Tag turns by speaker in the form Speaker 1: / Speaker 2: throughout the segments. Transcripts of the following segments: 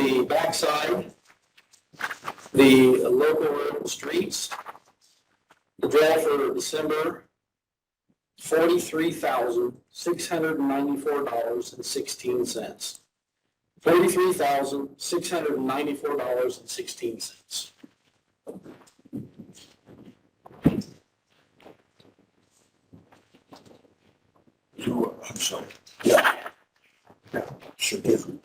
Speaker 1: the backside, the local road and streets, the draw for December, $43,694.16. $43,694.16.
Speaker 2: I'm sorry. Yeah. Yeah, sure different.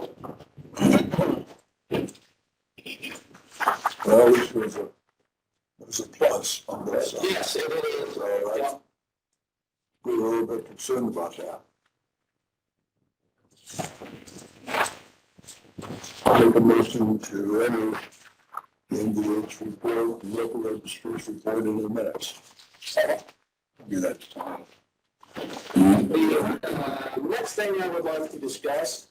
Speaker 2: Well, this was a plus on both sides.
Speaker 1: Yes, it is.
Speaker 2: So we were a little bit concerned about that. I'll make a motion to enter the NVH report, the local registers report into the minutes. Do that.
Speaker 1: The next thing I would like to discuss,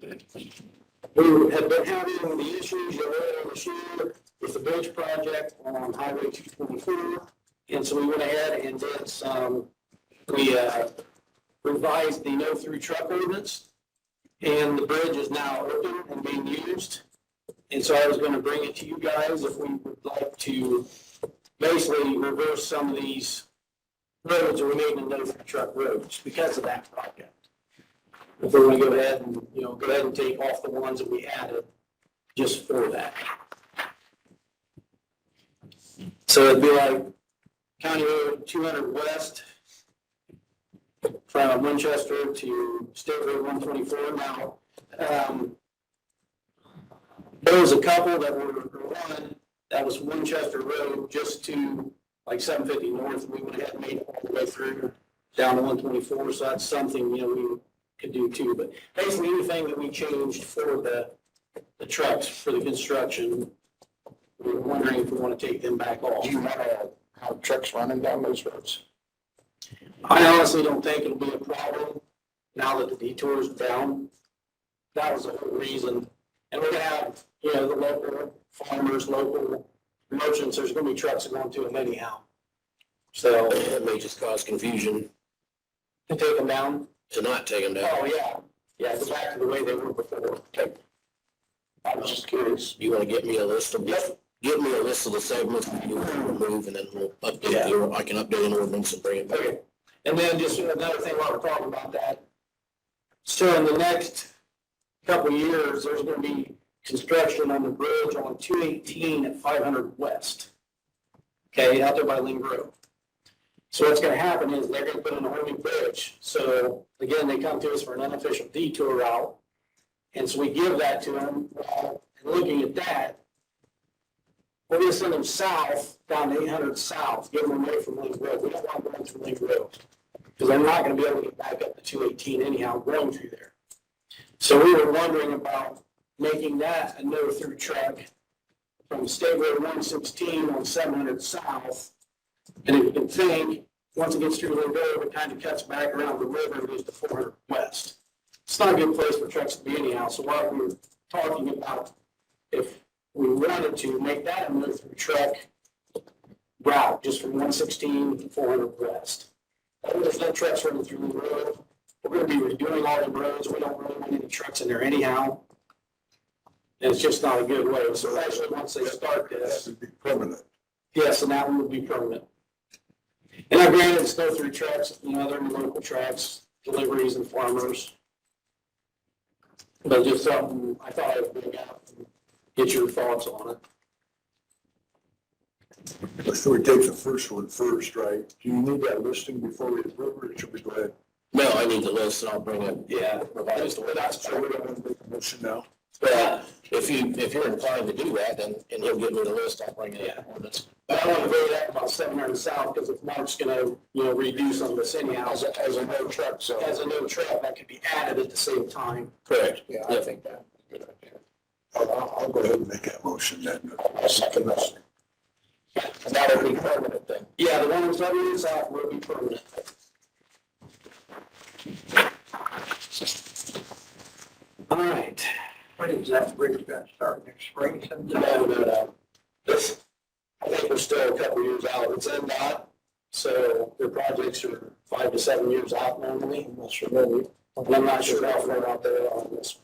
Speaker 1: we have been having the issues earlier this year with the bridge project on Highway 224. And so we went ahead and did some, we revised the no-through truck ordinance. And the bridge is now open and being used. And so I was going to bring it to you guys if we would like to basically reverse some of these roads that we made in no-through truck roads because of that project. If we're going to go ahead and, go ahead and take off the ones that we added just for that. So it'd be like County Road 200 West from Winchester to State Road 124. Now, there was a couple that were one that was Winchester Road just to like 750 North. We went ahead and made it all the way through down to 124. So that's something, we could do too. But basically anything that we changed for the trucks for the construction, we were wondering if we want to take them back off.
Speaker 2: Do you want to have trucks running down those roads?
Speaker 1: I honestly don't think it'll be a problem now that the detour is down. That was the whole reason. And we're going to have, the local farmers, local merchants, there's going to be trucks going to them anyhow. So
Speaker 3: It may just cause confusion
Speaker 1: to take them down.
Speaker 3: to not take them down.
Speaker 1: Oh, yeah. Yeah, go back to the way they were before. I was just curious.
Speaker 3: You want to get me a list of, give me a list of the segments that you want to remove, and then we'll update I can update an ordinance and bring it back.
Speaker 1: Okay. And then just another thing while we're talking about that. So in the next couple of years, there's going to be construction on the bridge on 218 at 500 West. Okay, out there by Ling Grove. So what's going to happen is they're going to put in a whole new bridge. So again, they come to us for an unofficial detour route. And so we give that to them. Well, and looking at that, we're going to send them south, down to 800 south, get them away from Ling Grove. We don't want them going through Ling Grove because they're not going to be able to get back up to 218 anyhow going through there. So we were wondering about making that a no-through truck from State Road 116 on 700 south. And if you can think, once it gets through Ling Grove, it kind of cuts back around the river and goes to 400 west. It's not a good place for trucks to be anyhow. So what we were talking about, if we wanted to make that a no-through truck route, just from 116 to 400 west. There's no trucks running through the road. We're going to be redoing all the roads. We don't really want any trucks in there anyhow. And it's just not a good way. So actually, once they start this,
Speaker 2: That would be permanent.
Speaker 1: yes, and that one would be permanent. And I granted it's no-through trucks, they're local trucks, deliveries and farmers. But just something I thought I would bring out and get your thoughts on it.
Speaker 2: So we take the first one first, right? Do you need that listing before we approve it, or should we go ahead?
Speaker 3: No, I need the list, and I'll bring it.
Speaker 1: Yeah,
Speaker 3: Revised
Speaker 1: that's
Speaker 2: So we're
Speaker 1: true.
Speaker 2: going to make a motion now?
Speaker 3: But if you're inclined to do that, then, and he'll give me the list, I'll bring it.
Speaker 1: Yeah. But I want to go that about 700 south, because if Mark's gonna, redo some of this anyhow,
Speaker 2: As a no truck, so.
Speaker 1: as a no truck, that could be added at the same time.
Speaker 3: Correct.
Speaker 2: Yeah, I think that's a good idea. I'll go ahead and make that motion then. I'll second this.
Speaker 3: And that'll be a permanent thing.
Speaker 1: Yeah, the one in 700 south will be permanent. All right.
Speaker 4: When is that bridge gonna start next spring sometime?
Speaker 1: No. This, I think we're still a couple years out. It's NDOT, so their projects are 5 to 7 years out normally. I'm not sure how far out they are on this.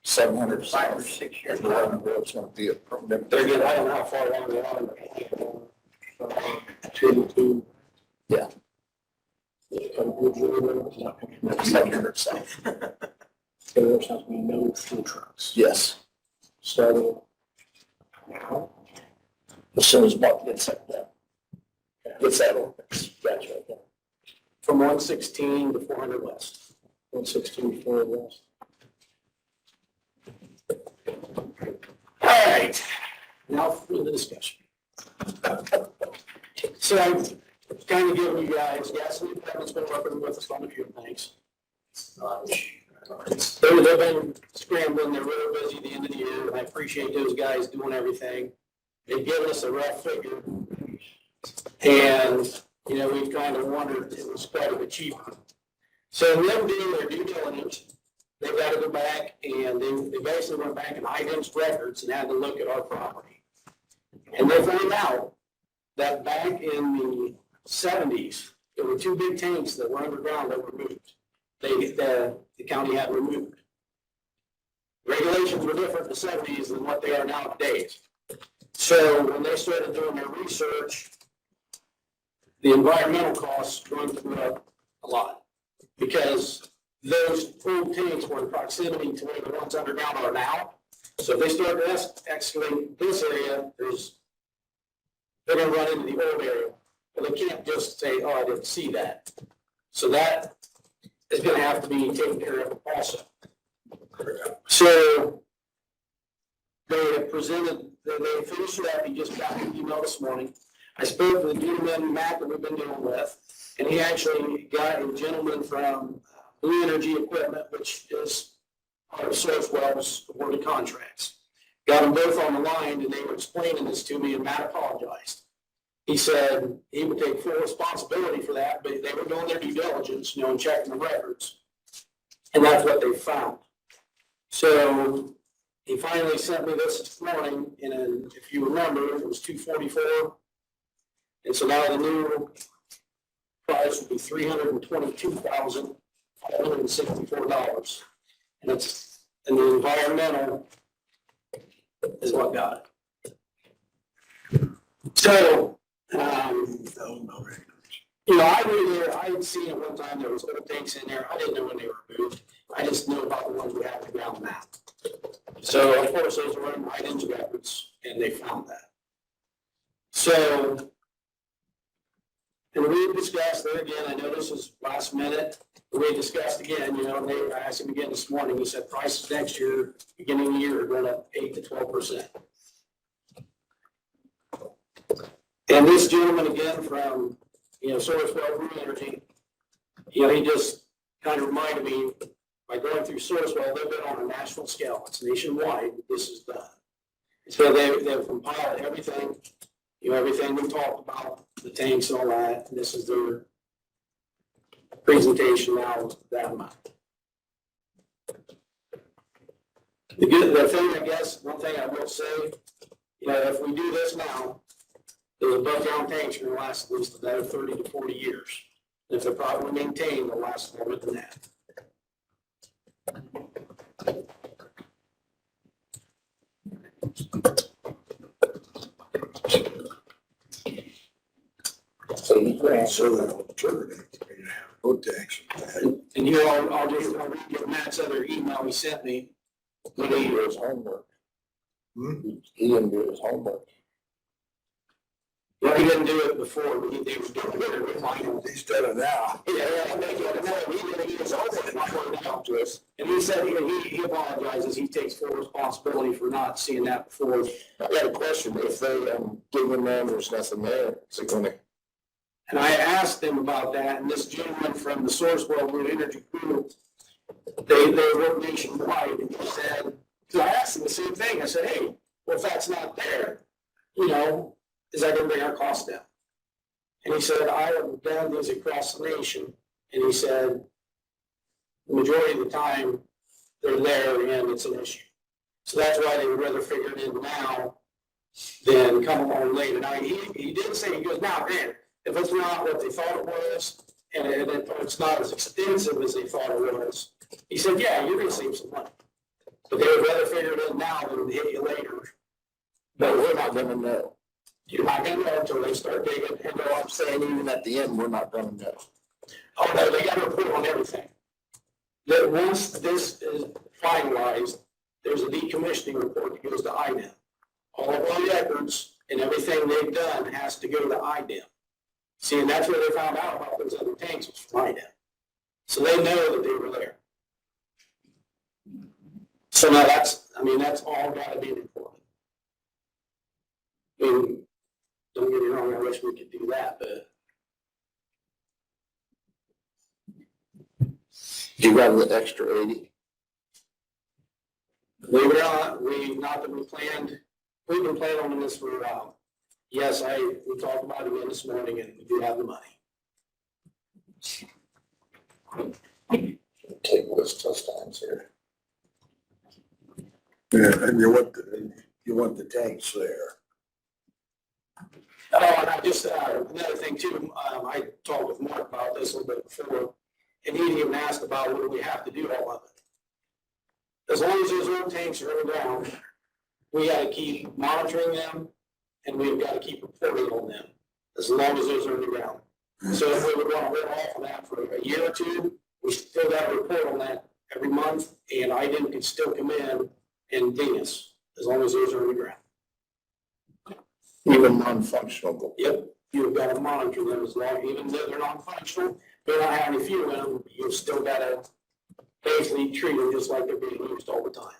Speaker 2: 700,
Speaker 4: 5 or 6 years.
Speaker 2: It's gonna be a permanent.
Speaker 1: There again, I don't know how far along they are. Two.
Speaker 2: Yeah.
Speaker 1: 700 south. So there's has to be no fuel trucks.
Speaker 2: Yes,
Speaker 1: So.
Speaker 2: as soon as Mark gets that done. Gets that open. Gotcha.
Speaker 1: From 116 to 400 west. 116 to 400 west. All right, now for the discussion. So I'm kind of giving you guys, gasoline department's been working with us on a few things. They've been scrambling, they're really busy at the end of the year, and I appreciate those guys doing everything. They've given us a rough figure. And, you know, we've kind of wondered if it was quite a bit cheaper. So them doing their due diligence, they've got to go back and they basically went back and identified records and had to look at our property. And they found out that back in the 70s, there were two big tanks that were underground that were moved. The county had removed. Regulations were different in the 70s than what they are nowadays. So when they started doing their research, the environmental costs going through up a lot because those old tanks were in proximity to where the ones underground are now. So if they start to excavate this area, they're going to run into the old area. But they can't just say, oh, I didn't see that. So that is going to have to be taken care of also. So they have presented, they finished it up. He just got an email this morning. I spoke to the gentleman, Matt, that we've been dealing with, and he actually got a gentleman from Blue Energy Equipment, which is part of Sourcewell's awarded contracts. Got them both on the line, and they were explaining this to me, and Matt apologized. He said he would take full responsibility for that, but they were doing their due diligence, you know, and checking the records. And that's what they found. So he finally sent me this morning, and if you remember, it was $244. And so now the new price would be $322,564. And the environmental is what got it. So, you know, I had seen at one time there was old tanks in there. I didn't know when they were moved. I just knew about the ones we have on the ground now. So, of course, those were in items records, and they found that. So, and we discussed there again, I know this is last minute, but we discussed again, you know, I asked him again this morning, he said prices next year, beginning of the year, are going up 8 to 12%. And this gentleman again from, you know, Sourcewell Blue Energy, you know, he just kind of reminded me, by going through Sourcewell, they've been on a national scale, it's nationwide, this is done. So they've compiled everything, you know, everything we talked about, the tanks and all that, and this is their presentation now of that amount. The thing, I guess, one thing I will say, you know, if we do this now, those above ground tanks are going to last at least another 30 to 40 years. If they're properly maintained, they'll last longer than that.
Speaker 2: So you can serve an alternative, you have boat tanks.
Speaker 1: And you all, I'll read Matt's other email he sent me.
Speaker 2: He didn't do his homework. He didn't do his homework.
Speaker 1: Well, he didn't do it before, but they were doing it.
Speaker 2: He's done it now.
Speaker 1: Yeah, he didn't get his homework before he talked to us. And he said he apologizes, he takes full responsibility for not seeing that before.
Speaker 2: I got a question, if they give them man, there's nothing there, is it gonna?
Speaker 1: And I asked them about that, and this gentleman from the Sourcewell Blue Energy Group, they work nationwide, and he said, so I asked him the same thing, I said, hey, well, if that's not there, you know, is that gonna bring our costs down? And he said, I have done these across the nation, and he said, the majority of the time, they're there, and it's an issue. So that's why they would rather figure it in now than come along later. Now, he did say, he goes, now, man, if it's not what they thought it was, and it's not as expensive as they thought it was, he said, yeah, you're gonna save some money. But they would rather figure it out now than hit you later.
Speaker 3: But we're not gonna know.
Speaker 1: You're not gonna know until they start digging, and
Speaker 3: No, I'm saying even at the end, we're not gonna know.
Speaker 1: oh no, they gotta report on everything. That once this is finalized, there's a decommissioning report that goes to IDEM. All of our records and everything they've done has to go to IDEM. See, and that's where they found out about those other tanks was from IDEM. So they know that they were there. So now that's all gotta be reported. I mean, don't get me wrong, I wish we could do that, but
Speaker 3: You got the extra 80?
Speaker 1: believe it or not, we've been planning on this for a while. Yes, we talked about it again this morning and we do have the money.
Speaker 3: Take those test times here.
Speaker 2: Yeah, and you want the tanks there.
Speaker 1: Oh, and I just, another thing too, I talked with Mark about this a little bit before, and he even asked about what do we have to do all of it. As long as those old tanks are underground, we gotta keep monitoring them, and we've gotta keep reporting on them, as long as those are underground. So if we would wanna hold off on that for a year or two, we still gotta report on that every month, and IDEM can still come in and ding us, as long as those are underground.
Speaker 3: Even non-functional.
Speaker 1: Yep, you've got to monitor them as long, even though they're not functional, they're not having any fuel in them, you've still got to basically treat them just like they're being used all the time.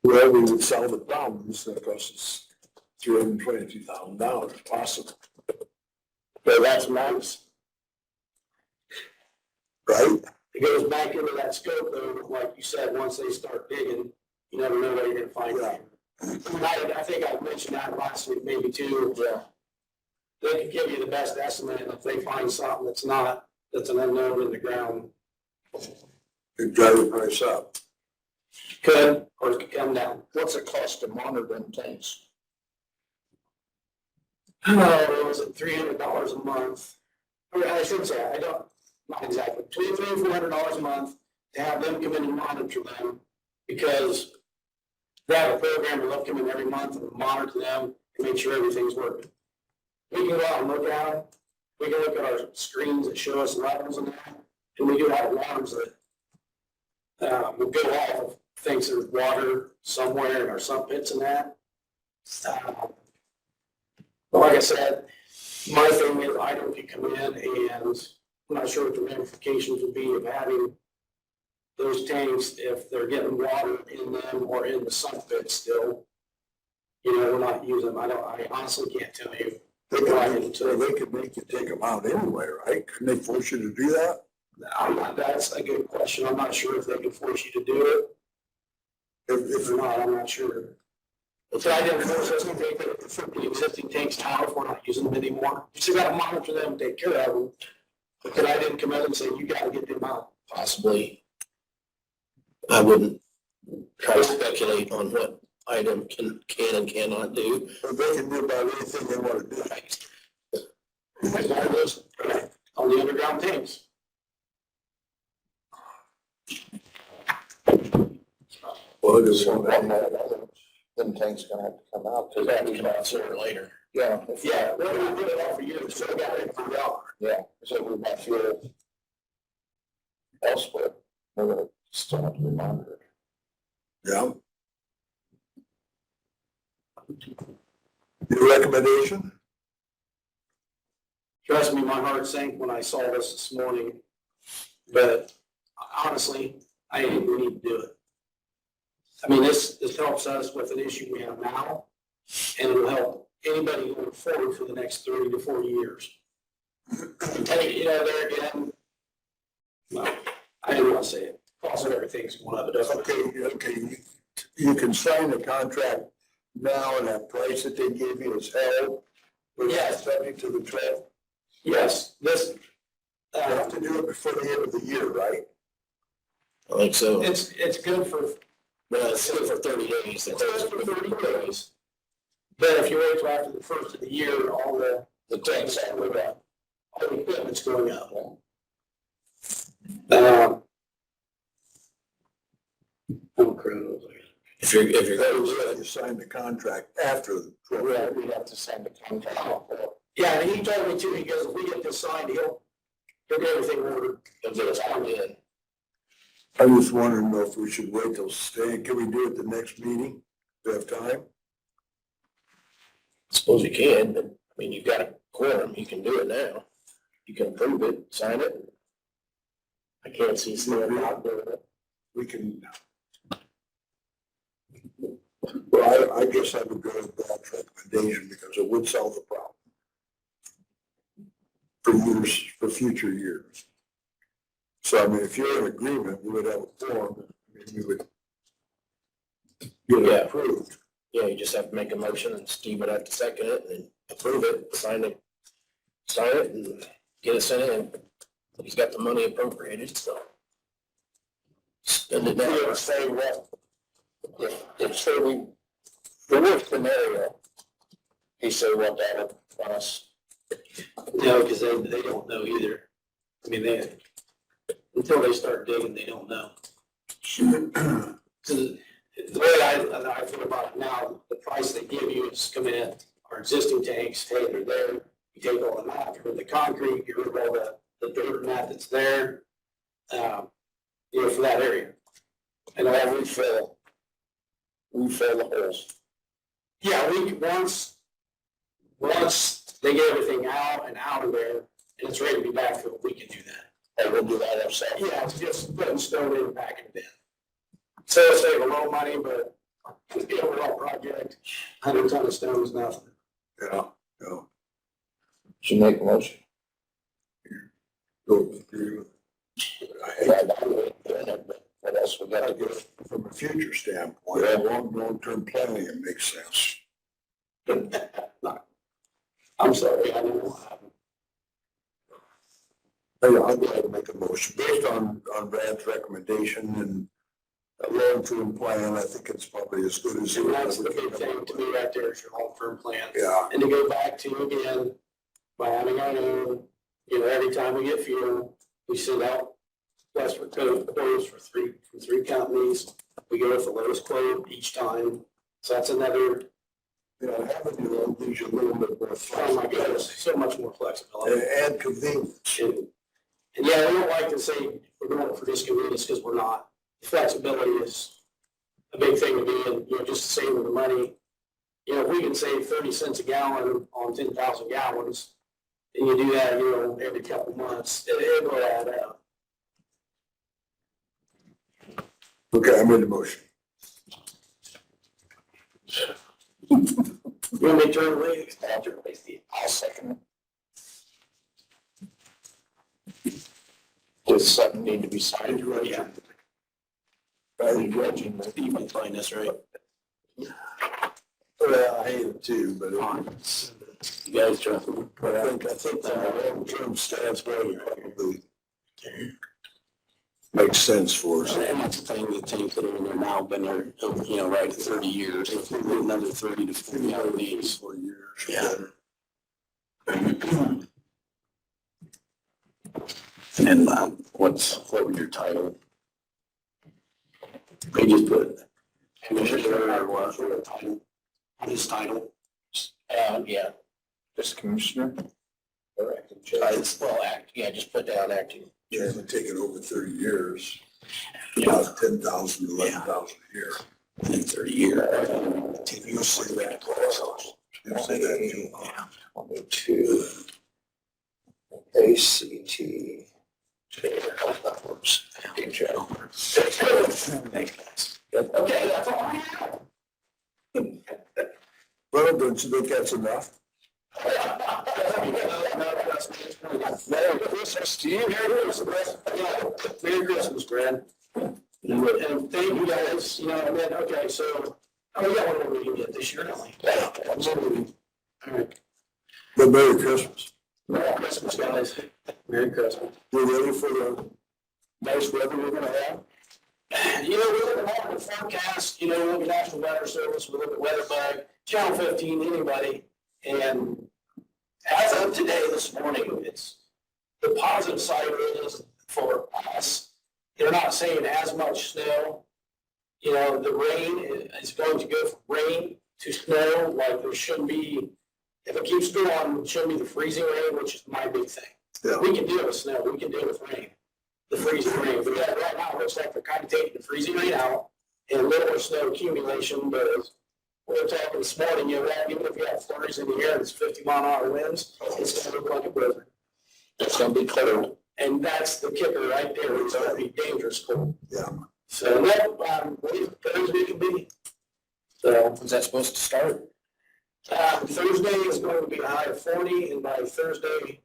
Speaker 2: Well, we would sell the problems that cost us $322,000 possible,
Speaker 1: But that's max.
Speaker 2: right?
Speaker 1: It goes back into that scope though, like you said, once they start digging, you never know what you're gonna find out. I think I mentioned that last week, maybe too.
Speaker 3: Yeah.
Speaker 1: They can give you the best estimate, and if they find something that's an unknown in the ground,
Speaker 2: It'd drive the price up.
Speaker 1: could, or it could come down.
Speaker 3: What's it cost to monitor them tanks?
Speaker 1: Oh, was it $300 a month? Or I should say, not exactly, between $300 and $400 a month to have them come in and monitor them, because they have a program where they'll come in every month and monitor them and make sure everything's working. We can go out and look at them, we can look at our screens that show us levels and that, and we do have alarms that will go off if things there's water somewhere in our sump pits and that. But like I said, my thing is I don't get come in and I'm not sure what the ramifications would be of having those tanks if they're getting water in them or in the sump pit still. You know, we're not using them. I honestly can't tell you.
Speaker 2: They could make you take them out anyway, right? Couldn't they force you to do that?
Speaker 1: That's a good question. I'm not sure if they can force you to do it. If they're not, I'm not sure. If I didn't force us to take the existing tanks out if we're not using them anymore. You still gotta monitor them and take care of them. But I didn't come in and say, you gotta get them out.
Speaker 3: Possibly. I wouldn't try to speculate on what item can and cannot do.
Speaker 2: But they can do about anything they want to do.
Speaker 1: Like one of those on the underground tanks.
Speaker 2: Well, it is
Speaker 3: So
Speaker 2: one
Speaker 3: then
Speaker 2: that.
Speaker 3: them tanks gonna have to come out. Cause that come out sooner or later. Yeah.
Speaker 1: Yeah, well, we put it off for years, so we got it for $1.
Speaker 3: Yeah, so we might feel elsewhere, we're gonna still have to be monitored.
Speaker 2: Yeah. Your recommendation?
Speaker 1: Trust me, my heart sank when I saw this morning, but honestly, I think we need to do it. I mean, this helps us with an issue we have now, and it'll help anybody going forward for the next 30 to 40 years. And, you know, there again, well, I didn't want to say it, cost of everything's going up, it doesn't.
Speaker 2: Okay, you can sign the contract now and that price that they give you is held. But
Speaker 1: Yes.
Speaker 2: subject to the 12.
Speaker 1: Yes, this,
Speaker 2: You have to do it before the end of the year, right?
Speaker 3: I think so,
Speaker 1: it's good for,
Speaker 3: but it's good for 30 days.
Speaker 1: it's good for 30 days. But if you wait till after the first of the year, all the
Speaker 3: The tanks all the way up.
Speaker 1: all the equipment's going up. Oh, crap.
Speaker 3: If you're
Speaker 2: That was,
Speaker 3: going
Speaker 2: you signed the contract after the 12.
Speaker 1: Yeah, we'd have to sign the contract. Yeah, and he told me too, he goes, if we get this signed, he'll get everything ordered.
Speaker 3: to get us on in,
Speaker 2: I was wondering though if we should wait till can we do it the next meeting? Do we have time?
Speaker 3: suppose you can, but, I mean, you've got a quorum, you can do it now. You can approve it, sign it. I can't see Stan not doing it.
Speaker 2: We can. Well, I guess I would go with Brad's recommendation because it would solve the problem. For future years. So I mean, if you're in agreement, we would have a form, we would get
Speaker 3: Yeah.
Speaker 2: it approved.
Speaker 3: Yeah, you just have to make a motion and Steve would have to second it and approve it, sign it and get it sent in. He's got the money appropriated, so. Spend it
Speaker 1: He
Speaker 3: now.
Speaker 1: would say what, if say we, the worst scenario, he said what that would cost. No, because they don't know either. I mean, until they start digging, they don't know. So the way I feel about it now, the price they give you is come in, our existing tanks, hey, they're there. You take all the mat, get rid of the concrete, get rid of all the dirt mat that's there, for that area. And then refill the holes. Yeah, once they get everything out of there and it's ready to be backfilled, we can do that. And we'll do that ourselves. Yeah, it's just putting stone in and packing it in. So it'll save a little money, but the overall project, 100 ton of stone is nothing.
Speaker 2: Yeah.
Speaker 3: Should make a motion.
Speaker 2: Go agree with.
Speaker 3: What else we got
Speaker 2: I
Speaker 3: to do?
Speaker 2: guess from a future standpoint, long-term planning, it makes sense.
Speaker 1: I'm sorry, I don't know what happened.
Speaker 2: I'd like to make a motion based on Brad's recommendation and a long-term plan. I think it's probably as good as.
Speaker 1: And that's the big thing to me right there is your long-term plan.
Speaker 2: Yeah,
Speaker 1: And to go back to again, by having our own, every time we get fuel, we send out Western Code quotes from three companies. We go with the lowest quote each time. So that's another,
Speaker 2: having your own gives you a little bit more
Speaker 1: oh my goodness,
Speaker 2: flexibility
Speaker 1: so much more flexibility.
Speaker 2: and convenience.
Speaker 1: And yeah, we don't like to say we're doing it for this convenience because we're not. Flexibility is a big thing to do, and, just saving the money. If we can save 30 cents a gallon on 10,000 gallons, and you do that, every couple months, it will add up.
Speaker 2: Okay, I made the motion.
Speaker 1: You want me to turn away? I'll second it. Does something need to be signed? Yeah. You can find this, right?
Speaker 2: Well, I hate it too, but
Speaker 1: You guys try.
Speaker 2: I think the long-term stance probably makes sense for us.
Speaker 1: And that's the thing, the tanks that are in there now been there, right at 30 years. If we do another 30 to 40 out of these.
Speaker 2: 4 years.
Speaker 1: Yeah. And what was your title? They just put commissioner or what for the title? On his title? Yeah. Just commissioner?
Speaker 3: Or acting chair. Just put down acting.
Speaker 2: Yeah, it's been taking over 30 years.
Speaker 1: Yeah.
Speaker 2: About 10,000, 11,000 a year.
Speaker 1: In 30 years.
Speaker 2: You say that. You say that too.
Speaker 1: Yeah.
Speaker 3: I'll go to ACT. That works. Acting chair.
Speaker 1: Thanks. Okay, that's all I have.
Speaker 2: Well, don't you think that's enough?
Speaker 1: Merry Christmas to you. Merry Christmas, Brad. And thank you guys, okay, so, we got one more we can get this year, don't we?
Speaker 2: Yeah.
Speaker 1: Absolutely. All right.
Speaker 2: But Merry Christmas.
Speaker 1: Merry Christmas, guys. Merry Christmas.
Speaker 2: You ready for the nice weather we're gonna have?
Speaker 1: We look at the forecast, we look at National Weather Service, we look at WeatherBug, Channel 15, anybody, and as of today, this morning, it's the positive side is for us, they're not saying as much snow. You know, the rain is going to go from rain to snow, like there shouldn't be, if it keeps going, it shouldn't be the freezing rain, which is my big thing.
Speaker 2: Yeah.
Speaker 1: We can deal with snow, we can deal with rain, the freezing rain, but yeah, right now, it looks like they're kind of taking the freezing rain out and a little more snow accumulation, but we were talking this morning, you know, even if you have flurries in the air, it's 50-mile-an-hour winds, it's gonna look like a blizzard.
Speaker 3: It's gonna be cold.
Speaker 1: And that's the kicker right there, it's gonna be dangerous cold.
Speaker 2: Yeah.
Speaker 1: So, no, Thursday could be. So,
Speaker 3: When's that supposed to start?
Speaker 1: Thursday is going to be a high of 40, and by Thursday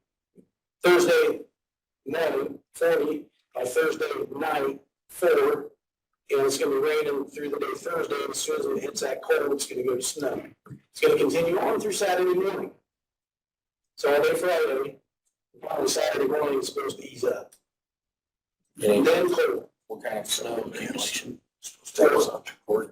Speaker 1: morning, 40, by Thursday night, 4, and it's gonna be raining through the day Thursday, and as soon as it hits that cold, it's gonna go to snow. It's gonna continue on through Saturday morning. So all day Friday, probably Saturday morning, it's supposed to ease up. And then cold.
Speaker 3: What kind of snow accumulation?
Speaker 1: 3 to 4.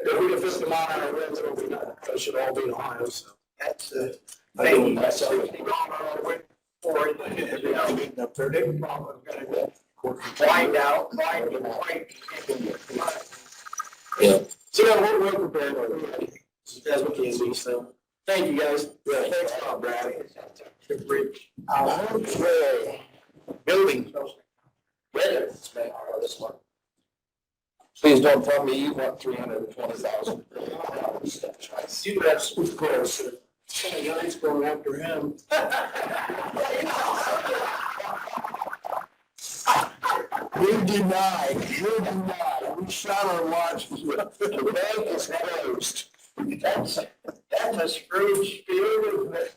Speaker 1: If we get 50-mile-an-hour winds, it'll be not, that should all be in Ohio, so.
Speaker 4: That's the
Speaker 1: I think
Speaker 4: thing,
Speaker 1: that's
Speaker 4: that's
Speaker 1: all.
Speaker 4: 50-mile-an-hour wind for it, you know, their big problem is gonna go wind out,
Speaker 3: Yeah.
Speaker 1: So yeah, we're prepared, as we can be, so. Thank you, guys.
Speaker 2: Yeah, thanks a lot, Brad.
Speaker 1: Good bridge.
Speaker 2: Okay.
Speaker 3: Building. Weather. This one. Please don't tell me you want 320,000.
Speaker 1: See what that's, of course. Some guys going after him.
Speaker 2: We denied, we shot our watches, the bank is closed.
Speaker 4: That's a Scrooge spiel, isn't it?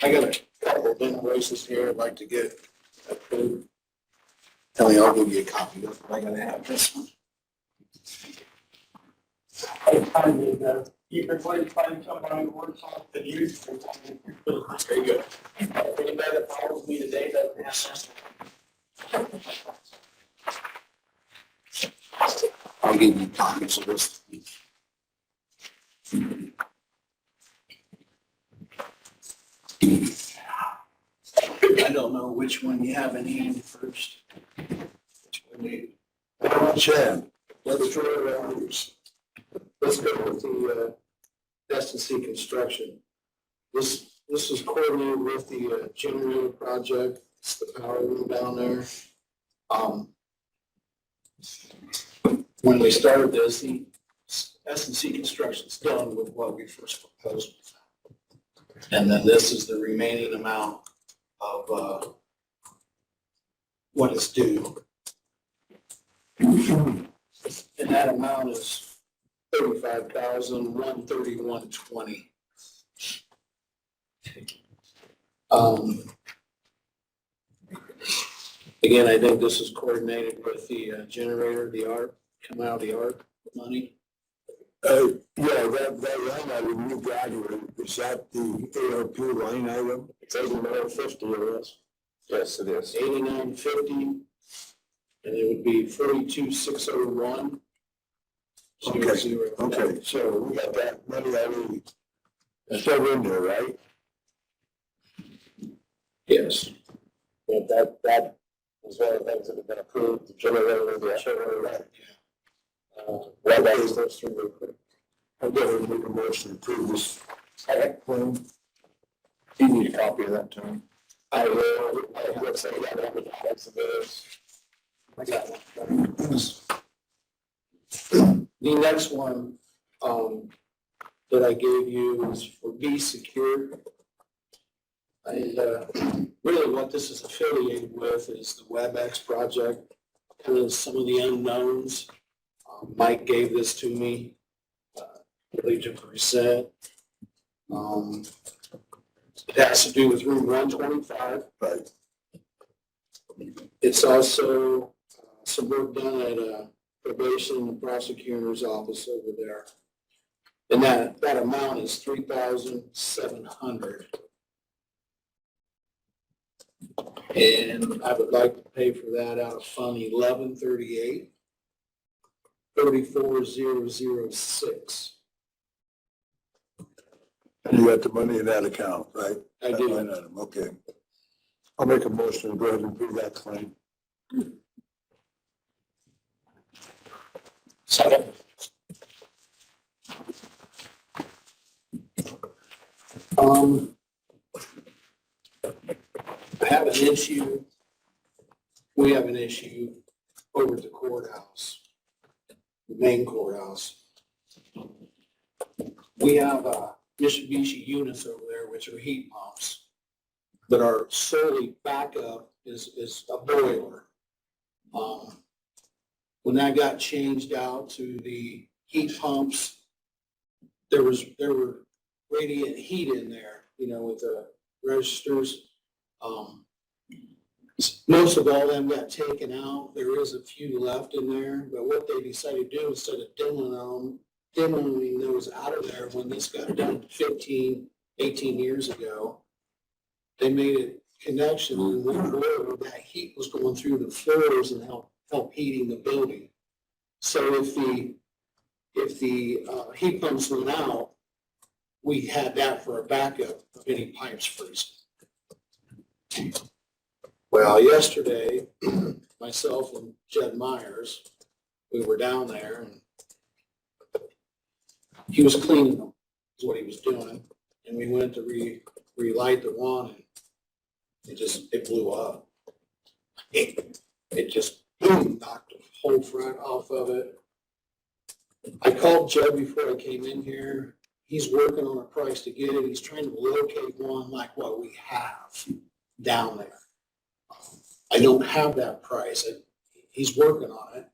Speaker 3: I got a couple of invoices here I'd like to get approved. Kelly, I'll give you a copy of it. I gotta have this one.
Speaker 4: You can find somebody who works on the news.
Speaker 3: Very good.
Speaker 1: Anybody that follows me today doesn't have
Speaker 3: I'll give you copies of this.
Speaker 1: I don't know which one you have in hand first.
Speaker 2: Chad.
Speaker 1: Let's go with the S&C construction. This is coordinated with the generator project. It's the power room down there. When we started this, the S&C construction's done with what we first proposed. And then this is the remaining amount of what is due. And that amount is $35,131.20. Again, I think this is coordinated with the generator, the ARP, come out of the ARP money.
Speaker 2: Yeah, that line item you graduated, is that the ARP line item?
Speaker 1: It's 8950 of this.
Speaker 3: Yes, it is.
Speaker 1: 8950, and it would be 42601.
Speaker 2: Okay, so we got that money already still in there, right?
Speaker 1: Yes.
Speaker 3: Yeah, that is one of the things that have been approved, the generator, the generator. That goes through real quick.
Speaker 2: I'll go ahead and make a motion to approve this claim.
Speaker 3: You need a copy of that, Tony.
Speaker 1: I will, let's say that on the box of this. I got one. The next one, that I gave you is for Be Secure. Really what this is affiliated with is the WebEx project, kind of some of the unknowns. Mike gave this to me, really to present. It has to do with room 125.
Speaker 2: Right.
Speaker 1: It's also some work done at probation and prosecutor's office over there. And that amount is $3,700. And I would like to pay for that out of Fund 1138, 34006.
Speaker 2: And you got the money in that account, right?
Speaker 1: I
Speaker 2: That
Speaker 1: do.
Speaker 2: line item, okay. I'll make a motion to go ahead and approve that claim.
Speaker 3: Second.
Speaker 1: I have an issue. We have an issue over at the courthouse, the main courthouse. We have Mitsubishi units over there, which are heat pumps, but our solely backup is a boiler. When that got changed out to the heat pumps, there were radiant heat in there, with the registers. Most of all them got taken out. There is a few left in there, but what they decided to do instead of demoing those out of there when this got done 15, 18 years ago, they made a connection and went where that heat was going through the floors and help heating the building. So if the heat pumps went out, we had that for a backup of any pipes freezing. Well, yesterday, myself and Jed Myers, we were down there and he was cleaning them, is what he was doing. And we went to relight the one and it blew up. It just knocked the whole front off of it. I called Jed before I came in here. He's working on a price to get it. He's trying to locate one like what we have down there. I don't have that price. He's working on it.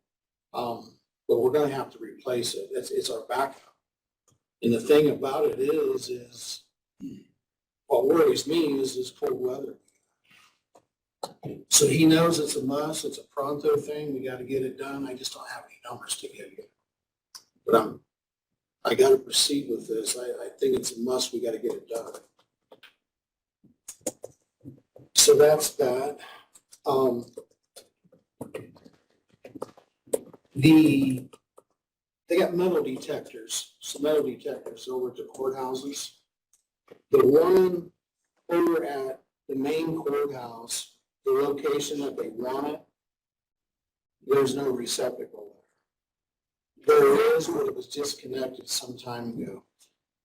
Speaker 1: But we're gonna have to replace it. It's our backup. And the thing about it is what worries me is this cold weather. So he knows it's a must. It's a pronto thing. We gotta get it done. I just don't have any numbers to give you. But I gotta proceed with this. I think it's a must. We gotta get it done. So that's that. They got metal detectors, some metal detectors over at the courthouses. The one over at the main courthouse, the location that they want it, there's no receptacle there. There is, but it was disconnected some time ago.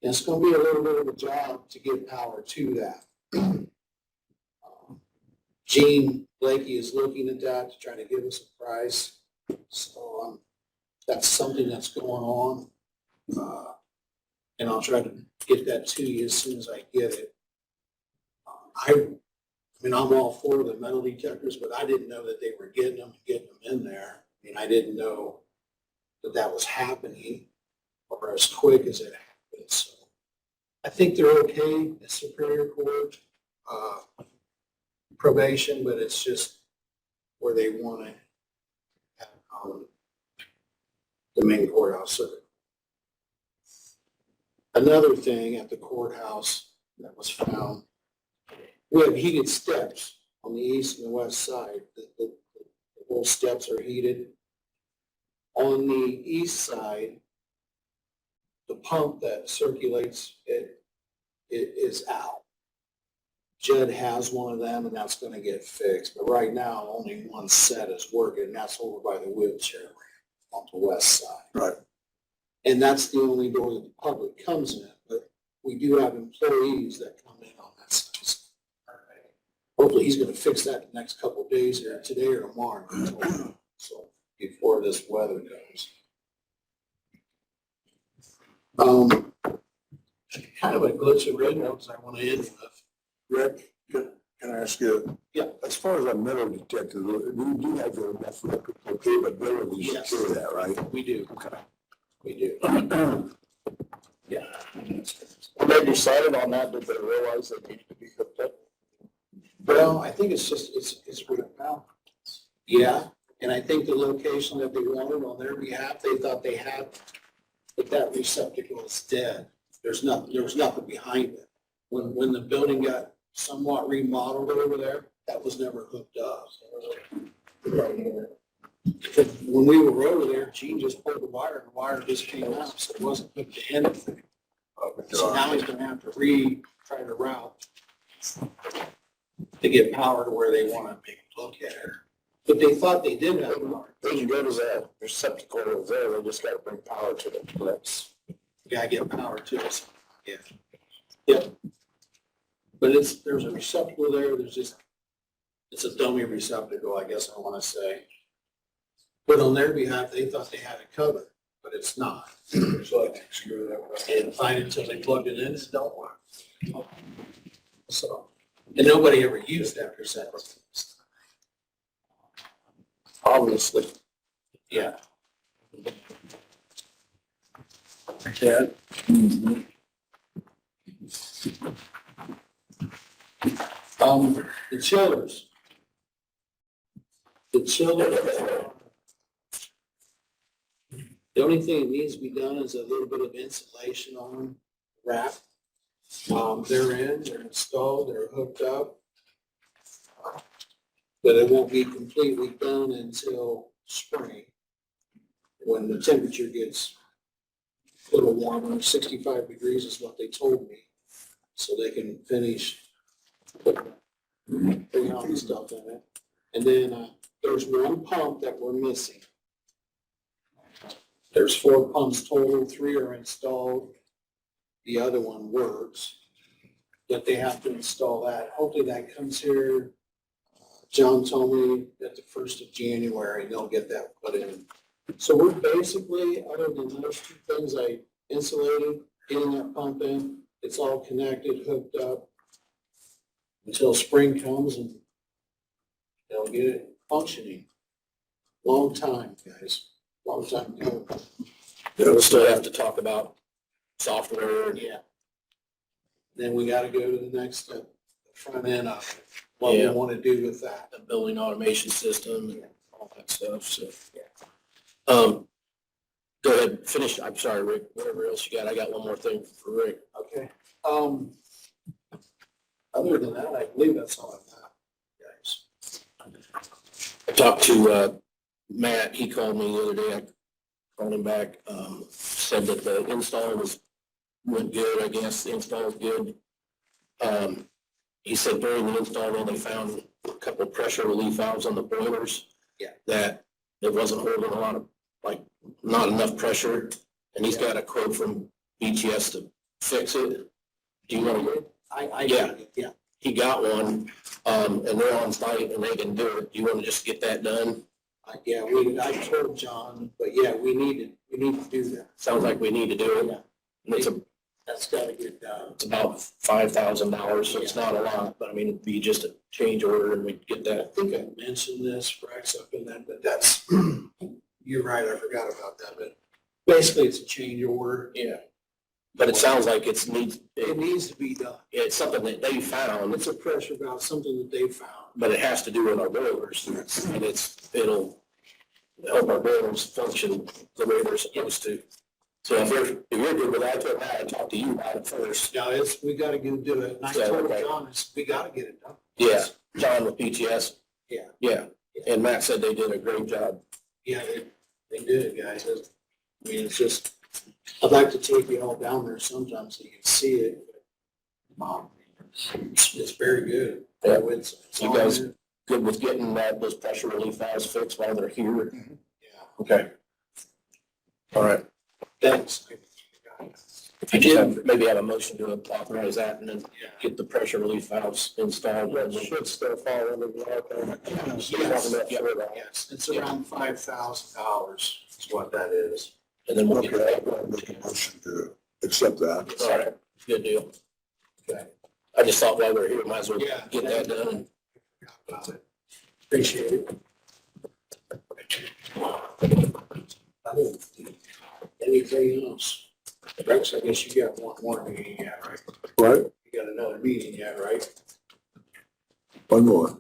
Speaker 1: And it's gonna be a little bit of a job to get power to that. Gene Blakey is looking at that to try to give us a price. So that's something that's going on. And I'll try to get that to you as soon as I get it. I mean, I'm all for the metal detectors, but I didn't know that they were getting them in there. I mean, I didn't know that was happening or as quick as it happened. So I think they're okay at Superior Court. Probation, but it's just where they want it at the main courthouse circuit. Another thing at the courthouse that was found, we have heated steps on the east and the west side. The whole steps are heated. On the east side, the pump that circulates it is out. Judd has one of them and that's gonna get fixed, but right now only one set is working, and that's over by the wheelchair ramp on the west side.
Speaker 2: Right.
Speaker 1: And that's the only door that the public comes in, but we do have employees that come in on that side. Hopefully he's gonna fix that the next couple of days here, today or tomorrow. So before this weather comes. Kind of a glitch of red notes I want to end with.
Speaker 2: Rick, can I ask you?
Speaker 1: Yeah.
Speaker 2: As far as our metal detector, we do have the enough capability to
Speaker 1: Yes.
Speaker 2: secure that, right?
Speaker 1: We do.
Speaker 2: Okay.
Speaker 1: We do.
Speaker 3: Yeah. When they decided on that, did they realize they needed to be hooked up?
Speaker 1: Well, I think it's just, it's right now. Yeah, and I think the location that they wanted on their behalf, they thought they had, but that receptacle is dead. There was nothing behind it. When the building got somewhat remodeled over there, that was never hooked up. When we were over there, Gene just pulled the wire and the wire just came out, so it wasn't hooked to anything.
Speaker 4: So now he's gonna have to try to route to get power to where they want to make it look at it. But they thought they did have power.
Speaker 3: They can go to that receptacle over there, they just gotta bring power to the clips.
Speaker 4: Gotta get power to it. Yeah. Yep. But there's a receptacle there, it's a dummy receptacle, I guess I want to say. But on their behalf, they thought they had it covered, but it's not. So I think screw that. And find it until they plugged it in, it don't work. So, and nobody ever used that receptacle.
Speaker 3: Obviously.
Speaker 4: Yeah.
Speaker 3: Yeah.
Speaker 4: The chillers. The only thing that needs to be done is a little bit of insulation on them, wrap. They're in, they're installed, they're hooked up. But it won't be completely done until spring, when the temperature gets a little warmer, 65 degrees is what they told me. So they can finish putting all the stuff in it. And then there's one pump that we're missing. There's 4 pumps total, 3 are installed. The other one works, but they have to install that. Hopefully that comes here. John told me at the 1st of January, they'll get that put in. So we're basically, other than those 2 things I insulated, getting that pump in, it's all connected, hooked up until spring comes and they'll get it functioning. Long time, guys, long time coming.
Speaker 3: We'll still have to talk about software and
Speaker 4: Yeah. Then we gotta go to the next step, the front end of it, what we
Speaker 3: Yeah.
Speaker 4: want to do with that.
Speaker 3: the building automation system and all that stuff, so. Go ahead, finish, I'm sorry, Rick, whatever else you got, I got one more thing for Rick.
Speaker 4: Okay. Other than that, I believe that's all I've got, guys.
Speaker 3: I talked to, Matt, he called me the other day, I called him back, said that the install went good, I guess, the install was good. He said during the install, though, they found a couple of pressure relief valves on the boilers.
Speaker 4: Yeah.
Speaker 3: That it wasn't holding a lot of, like, not enough pressure, and he's got a quote from BTS to fix it. Do you want to,
Speaker 4: Yeah.
Speaker 3: he got one, and they're on site and they can do it. Do you want to just get that done?
Speaker 4: Yeah, I told John, but yeah, we need to do that.
Speaker 3: Sounds like we need to do it.
Speaker 4: Yeah.
Speaker 3: And
Speaker 4: That's gotta get done.
Speaker 3: it's about $5,000, so it's not a lot, but I mean, it'd be just a change order and we'd get
Speaker 4: I
Speaker 3: that.
Speaker 4: think I mentioned this, Rex, up in that, but that's, you're right, I forgot about that, but basically it's a change order.
Speaker 3: Yeah. But it sounds like it
Speaker 4: It needs to be done.
Speaker 3: it's something that they found,
Speaker 4: It's a pressure valve, something that they found.
Speaker 3: but it has to do with our boilers. And it'll help our boilers function the way they're supposed to. So if you're good with that, I talk to you about it first.
Speaker 4: Yeah, we gotta go do it. And I
Speaker 3: Yeah,
Speaker 4: told
Speaker 3: okay.
Speaker 4: John, we gotta get it done.
Speaker 3: Yeah, John with PTS.
Speaker 4: Yeah.
Speaker 3: Yeah, and Matt said they did a great job.
Speaker 4: Yeah, they did it, guys. I mean, it's just, I'd like to take you all down there sometime so you can see it. It's very good.
Speaker 3: Yeah.
Speaker 4: It's
Speaker 3: You guys good with getting those pressure relief valves fixed while they're here?
Speaker 4: Yeah,
Speaker 3: Okay. All right.
Speaker 4: thanks.
Speaker 3: If you just maybe have a motion to authorize that and then
Speaker 4: Yeah.
Speaker 3: get the pressure relief valves installed.
Speaker 2: That should still fall under the ARPA.
Speaker 4: Yes, it's around $5,000 is what that is.
Speaker 3: And then we'll
Speaker 2: Okay,
Speaker 3: get
Speaker 2: I'll make a motion to accept that.
Speaker 3: All right, good deal. Okay. I just thought while we're here, might as well
Speaker 4: Yeah.
Speaker 3: get that done.
Speaker 4: Appreciate it. Anything else? Rex, I guess you got one more meeting yet, right?
Speaker 2: Right?
Speaker 4: You got another meeting yet, right?
Speaker 2: One more.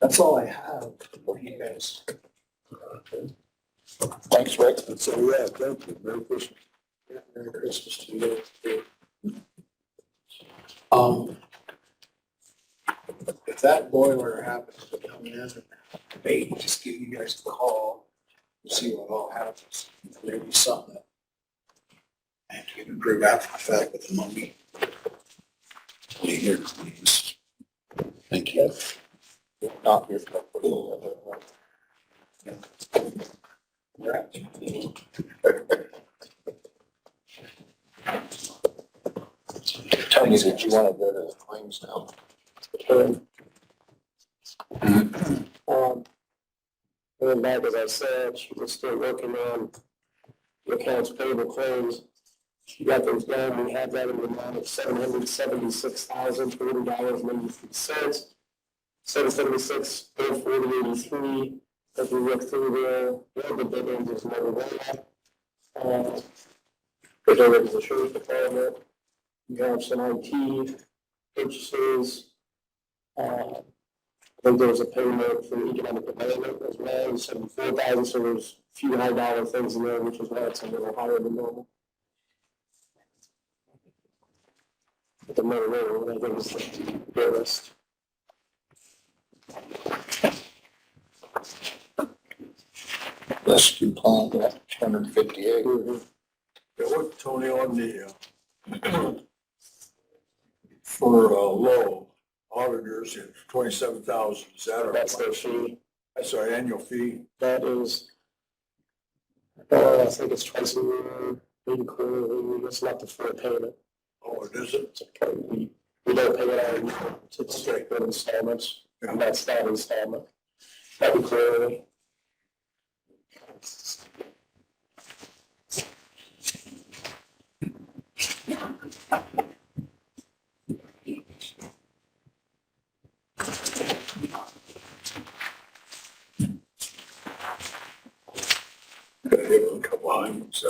Speaker 4: That's all I have for you guys.
Speaker 3: Thanks, Rick.
Speaker 2: That's all we have. Thank you. Merry Christmas.
Speaker 4: Yeah, Merry Christmas to you. if that boiler happens to come in, maybe just give you guys a call, and see what all happens. Maybe something that I have to get approved after the fact with the money. Here, please. Thank you.
Speaker 3: Not your. Tony, did you want to go to the claims now?
Speaker 1: Going back, as I said, she was still working on the accounts payable claims. She got those done. We have that in the amount of $776,040.93. 776, 440.83. As we look through there, one of the big ones is Motorola. There's already the sheriff's department. We have some IT purchases. I think there was a payment for economic development as well, 74,000, so there's a few high dollar things in there, which is why it's a little higher than normal. But the Motorola, I think, is the biggest.
Speaker 4: Rescue plan, 258.
Speaker 2: Yeah, what, Tony, on the, for, low auditors, it's 27,000, is that our?
Speaker 1: That's their fee.
Speaker 2: That's our annual fee.
Speaker 1: That is, I think it's twice a year, maybe quarterly, it's not the full payment.
Speaker 2: Oh, it isn't?
Speaker 1: It's okay. We don't pay it out, it's straight in installments, and that's that installment. That'd be quarterly.
Speaker 2: Got hit on a couple items,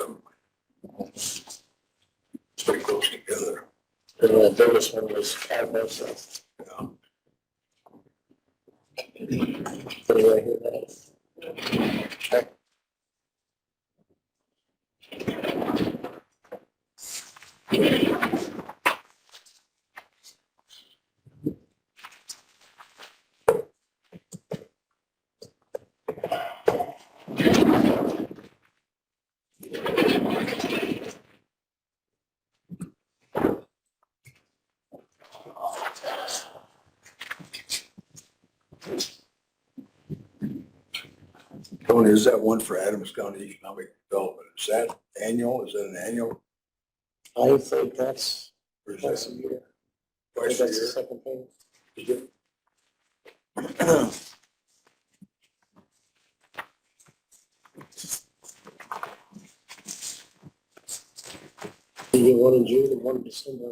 Speaker 2: it's pretty close together.
Speaker 1: And the biggest one was Cadmo, so.
Speaker 2: Yeah.
Speaker 1: Anyway, here that is.
Speaker 2: Tony, is that one for Adams County Economic Development? Is that annual? Is that an annual?
Speaker 1: I think that's
Speaker 2: Or is
Speaker 1: twice a
Speaker 2: that
Speaker 1: year. I
Speaker 2: twice
Speaker 1: think
Speaker 2: a
Speaker 1: that's the
Speaker 2: year?
Speaker 1: second thing.
Speaker 2: Is it?
Speaker 1: You get one in June and one in December.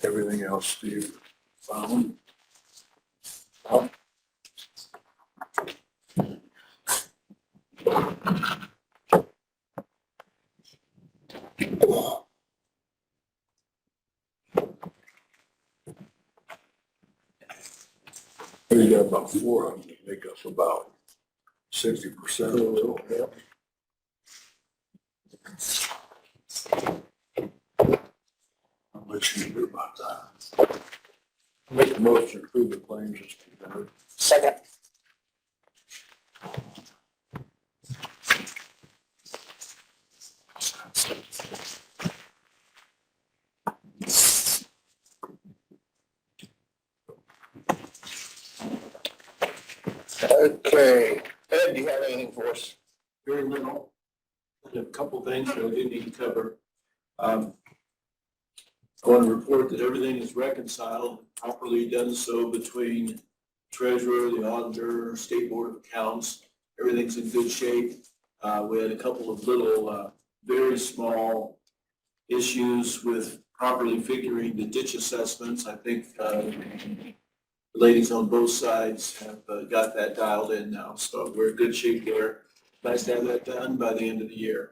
Speaker 2: Everything else, Steve, found? We got about 400 to make us about 60% of the total. I'll let you do about that. Make the motion to approve the claims as presented.
Speaker 1: Second.
Speaker 3: Okay, Ed, do you have anything for us?
Speaker 5: Very little. A couple things that I do need to cover. I want to report that everything is reconciled, properly done so between treasurer, the auditor, state board of accounts. Everything's in good shape. We had a couple of little, very small issues with properly figuring the ditch assessments. I think the ladies on both sides have got that dialed in now, so we're in good shape there. Nice to have that done by the end of the year.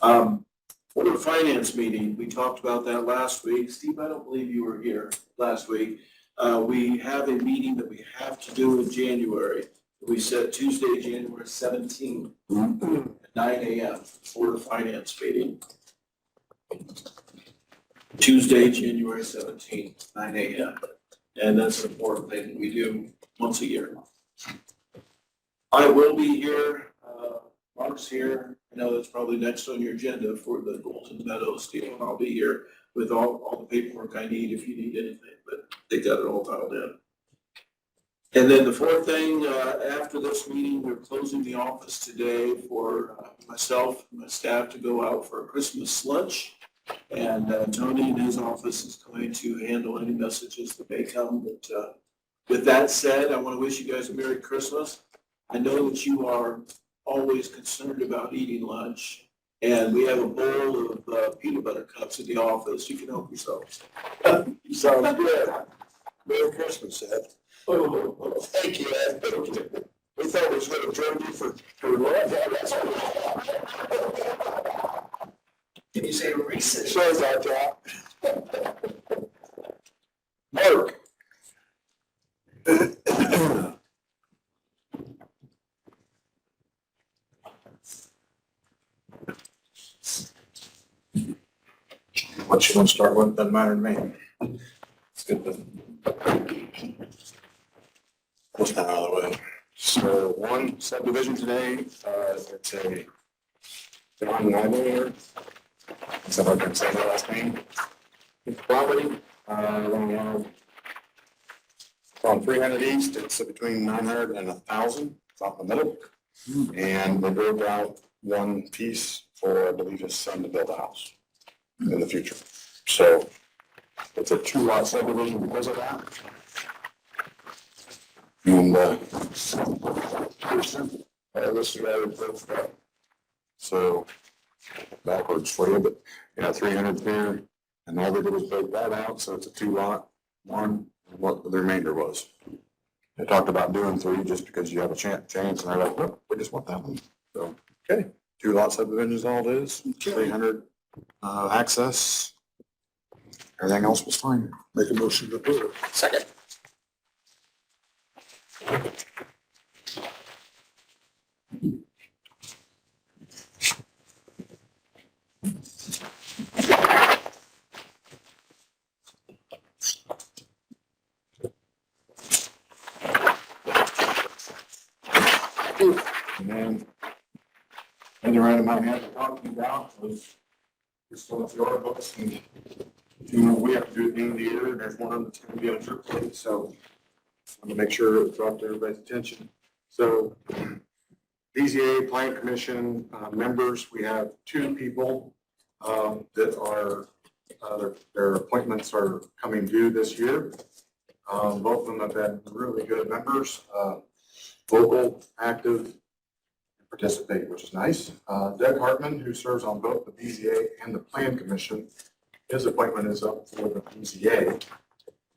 Speaker 5: For the finance meeting, we talked about that last week. Steve, I don't believe you were here last week. We have a meeting that we have to do in January. We set Tuesday, January 17th, at 9 a.m. for the finance meeting. Tuesday, January 17th, 9 a.m. And that's an important thing that we do once a year. I will be here, Mark's here. I know that's probably next on your agenda for the Golden Meadows deal. I'll be here with all the paperwork I need if you need anything, but they got it all dialed in. And then the fourth thing, after this meeting, we're closing the office today for myself and my staff to go out for a Christmas lunch. And Tony in his office is going to handle any messages that may come. But with that said, I want to wish you guys a Merry Christmas. I know that you are always concerned about eating lunch. And we have a bowl of peanut butter cups in the office. You can help yourselves.
Speaker 2: Sounds good. Merry Christmas, Ed.
Speaker 1: Oh, thank you, Ed.
Speaker 2: We thought we was gonna join you for lunch.
Speaker 1: Can you say recess?
Speaker 2: Sorry about that. Mark.
Speaker 6: What you want to start with, doesn't matter to me. It's good to. What's that out of the way? So one subdivision today, it's a John Nylander. So if I can say the last name. It's property, on 300 East, it's between 900 and 1,000, it's out in the middle. And they broke out one piece for, I believe, his son to build a house in the future. So it's a 2-lot subdivision because of that. And, this is rather close. So backwards for you, but yeah, 300 there. And all they did was break that out. So it's a 2-lot, one, and what the remainder was. They talked about doing 3 just because you have a chance, and they're like, look, we just want that one. So, okay, 2-lot subdivision is all it is, 300 access. Everything else was fine.
Speaker 2: Make a motion to approve.
Speaker 1: Second.
Speaker 6: And then, the other item I had to talk to you about was, we're still at the order books, and we have to do it at the end of the year, and there's one of them that's gonna be on your plate, so I'm gonna make sure it's brought to everybody's attention. So, BZA Plan Commission members, we have 2 people that are, their appointments are coming due this year. Both of them have been really good members, vocal, active, participate, which is nice. Doug Hartman, who serves on both the BZA and the Plan Commission, his appointment is up for the BZA.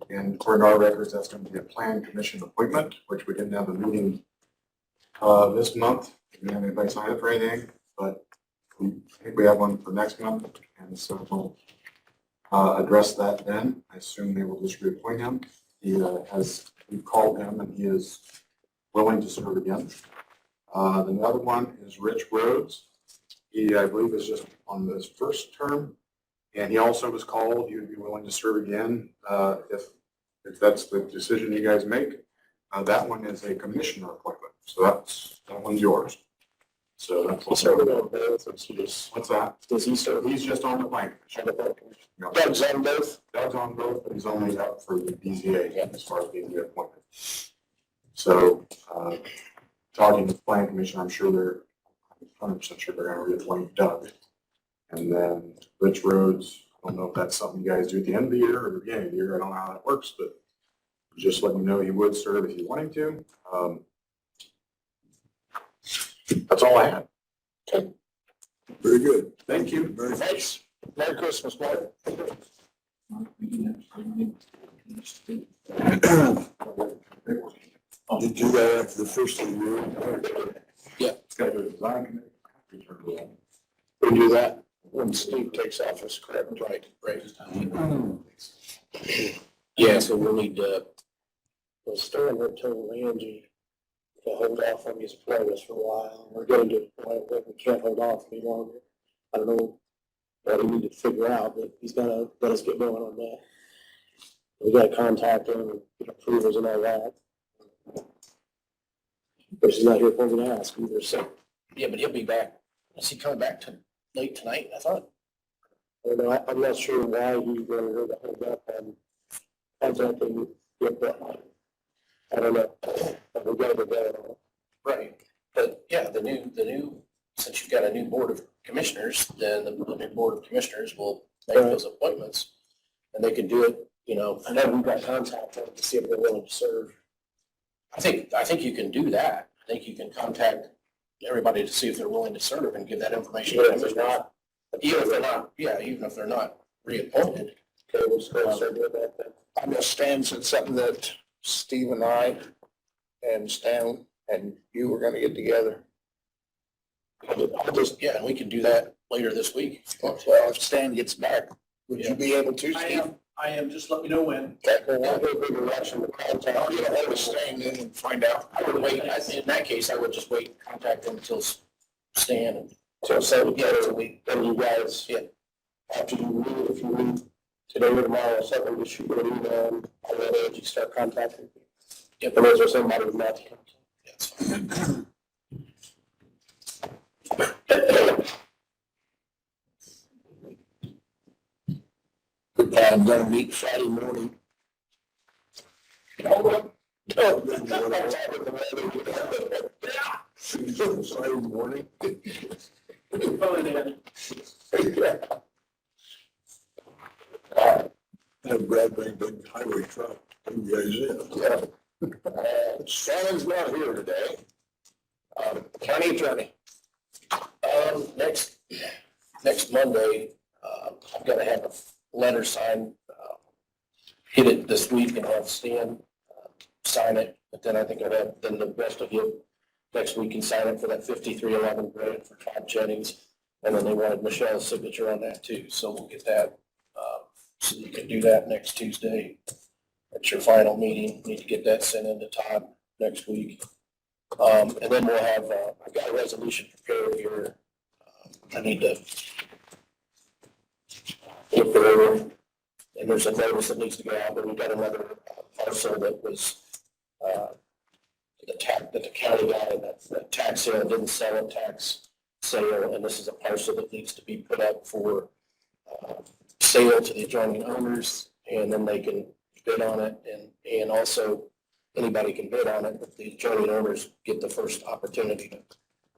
Speaker 6: And according to our records, that's going to be a Plan Commission appointment, which we didn't have a meeting this month. We didn't have anybody sign up for anything, but I think we have one for next month, and so we'll address that then. I assume they will just reappoint him. We've called him, and he is willing to serve again. The other one is Rich Rhodes. He, I believe, is just on his first term, and he also was called. He would be willing to serve again if that's the decision you guys make. That one is a commissioner appointment, so that one's yours. So that's what's what's that?
Speaker 1: Does he serve?
Speaker 6: He's just on the plan.
Speaker 1: Doug's on both?
Speaker 6: Doug's on both, but he's only up for the BZA as far as BZA appointment. So, talking to the Plan Commission, I'm sure they're 100% sure they're gonna reappoint Doug. And then Rich Rhodes, I don't know if that's something you guys do at the end of the year or the beginning of the year. I don't know how that works, but just letting you know he would serve if he wanted to. That's all I had.
Speaker 2: Very good.
Speaker 6: Thank you.
Speaker 2: Very
Speaker 1: Thanks. Merry Christmas, Mark.
Speaker 2: You do that after the first of the year.
Speaker 6: It's got to go to design committee.
Speaker 1: We do that when Steve takes office, correct? Right, right.
Speaker 3: Yeah, so we'll need to, we're still we're telling Angie to hold off on these programs for a while. We're getting to the point where we can't hold off any longer. I don't know what we need to figure out, but he's gotta let us get going on that. We gotta contact him and get approvals and all that. But she's not here for me to ask either, so. Yeah, but he'll be back. Is he coming back to late tonight, I thought? I don't know, I'm not sure why he wanted her to hold up on contacting the but I don't know. But we gotta go down on it. Right, but yeah, the new, since you've got a new board of commissioners, then the new board of commissioners will make those appointments. And they can do it, you know, I know we've got contact them to see if they're willing to serve. I think you can do that. I think you can contact everybody to see if they're willing to serve and give that information. Even if they're not. Even if they're not reappointed. Okay, we'll just go and start doing that then.
Speaker 2: I know Stan said something that Steve and I and Stan and you were gonna get together.
Speaker 3: I'll just, yeah, and we can do that later this week. If you want to.
Speaker 2: Well, if Stan gets back, would you be able to, Steve?
Speaker 5: I am, just let me know when.
Speaker 3: Okay, well, I'll go bring the election to contact.
Speaker 2: I'll get ahold of Stan then and find out.
Speaker 3: I would wait, I think in that case, I would just wait, and contact them until Stan and. So say together, then you guys, yeah, after you meet, if you meet today or tomorrow or something, just shoot me an email and I'll let Angie start contacting people. If there is or somebody who's not to come. That's fine.
Speaker 2: I'm gonna meet Friday morning. Friday morning. Have Brad bring a big highway truck, bring you guys in. Yeah. Shannon's not here today. County attorney.
Speaker 3: Next Monday, I've got to have a letter signed, get it this week and have Stan sign it, but then I think I'd have, then the rest of you next week can sign it for that 5311 grant for Todd Jennings. And then they wanted Michelle's signature on that too, so we'll get that, so you can do that next Tuesday. That's your final meeting, need to get that sent in to Todd next week. And then we'll have, I've got a resolution prepared here. I need to look there, and there's a notice that needs to go out, but we've got another parcel that was, that the county got, and that tax sale didn't sell a tax sale, and this is a parcel that needs to be put up for, sale to the adjoining owners, and then they can bid on it, and also anybody can bid on it, but the adjoining owners get the first opportunity to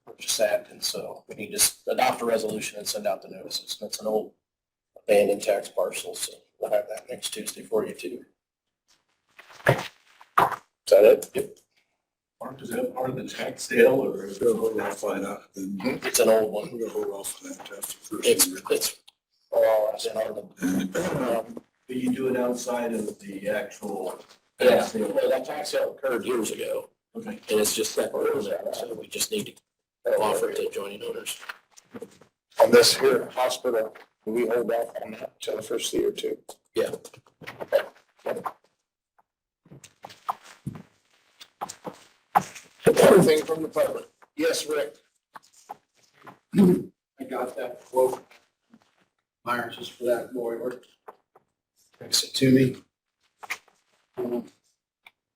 Speaker 3: purchase that, and so we need to adopt a resolution and send out the notices. That's an old abandoned tax parcel, so we'll have that next Tuesday for you too. Is that it? Yep.
Speaker 5: Mark, is that part of the tax sale or?
Speaker 2: We're gonna hold off on that, then
Speaker 3: It's an old one.
Speaker 2: we're gonna hold off on that after the first
Speaker 3: It's,
Speaker 2: year.
Speaker 3: it's on the,
Speaker 5: Do you do it outside of the actual?
Speaker 3: yeah,
Speaker 5: tax sale?
Speaker 3: well, that tax sale occurred years ago,
Speaker 5: Okay.
Speaker 3: and it's just separate from that, so we just need to offer it to adjoining owners.
Speaker 2: On this here hospital, we hold off on that till the first year too.
Speaker 3: Yeah.
Speaker 2: Anything from the public? Yes, Rick.
Speaker 4: I got that quote. Myers is for that boiler. Text it to me.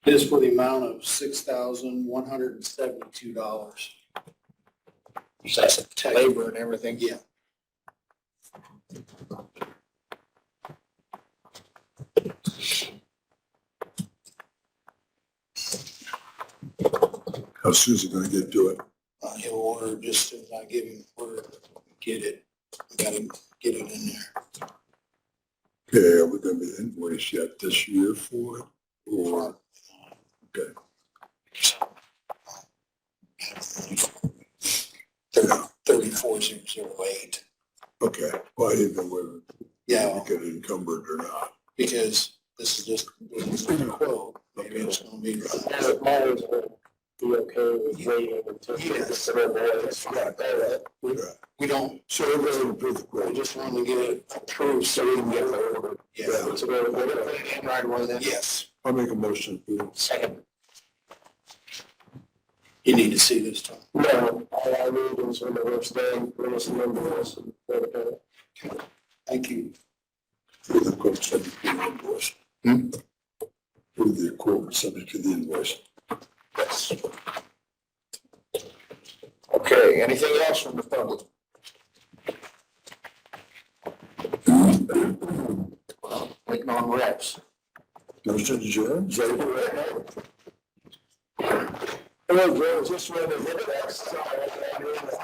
Speaker 4: It is for the amount of $6,172.
Speaker 2: That's labor and everything.
Speaker 4: Yeah.
Speaker 2: How soon's it gonna get to it?
Speaker 4: He'll order just as I give him order, get it. Gotta get it in there.
Speaker 2: Okay, are we gonna be invoiced yet this year for it? Or, okay, yeah,
Speaker 4: 34008.
Speaker 2: okay. Well, I didn't know whether
Speaker 4: Yeah,
Speaker 2: we get encumbered or not.
Speaker 4: because this is just a quote. Maybe it's gonna be.
Speaker 3: Mine's
Speaker 1: be okay with waiting until.
Speaker 4: Yes. We don't,
Speaker 2: So everybody would approve the
Speaker 4: we
Speaker 2: quote.
Speaker 4: just want to get it approved so we can get the order.
Speaker 2: Yeah.
Speaker 1: So we're
Speaker 4: We'll
Speaker 1: gonna
Speaker 4: put it in right away then? Yes.
Speaker 2: I'll make a motion to approve.
Speaker 1: second.
Speaker 4: You need to see this, Tom.
Speaker 1: No, all I need is when the work's done, bring us some numbers and put it in.
Speaker 4: Thank you.
Speaker 2: For the quote subject to the invoice. For the quote subject to the invoice.
Speaker 6: Yes. Okay, anything else from the public? Well, waiting on reps.
Speaker 2: Motion adjourned, is that it?
Speaker 1: Hello, Joe, just wanted to hit that.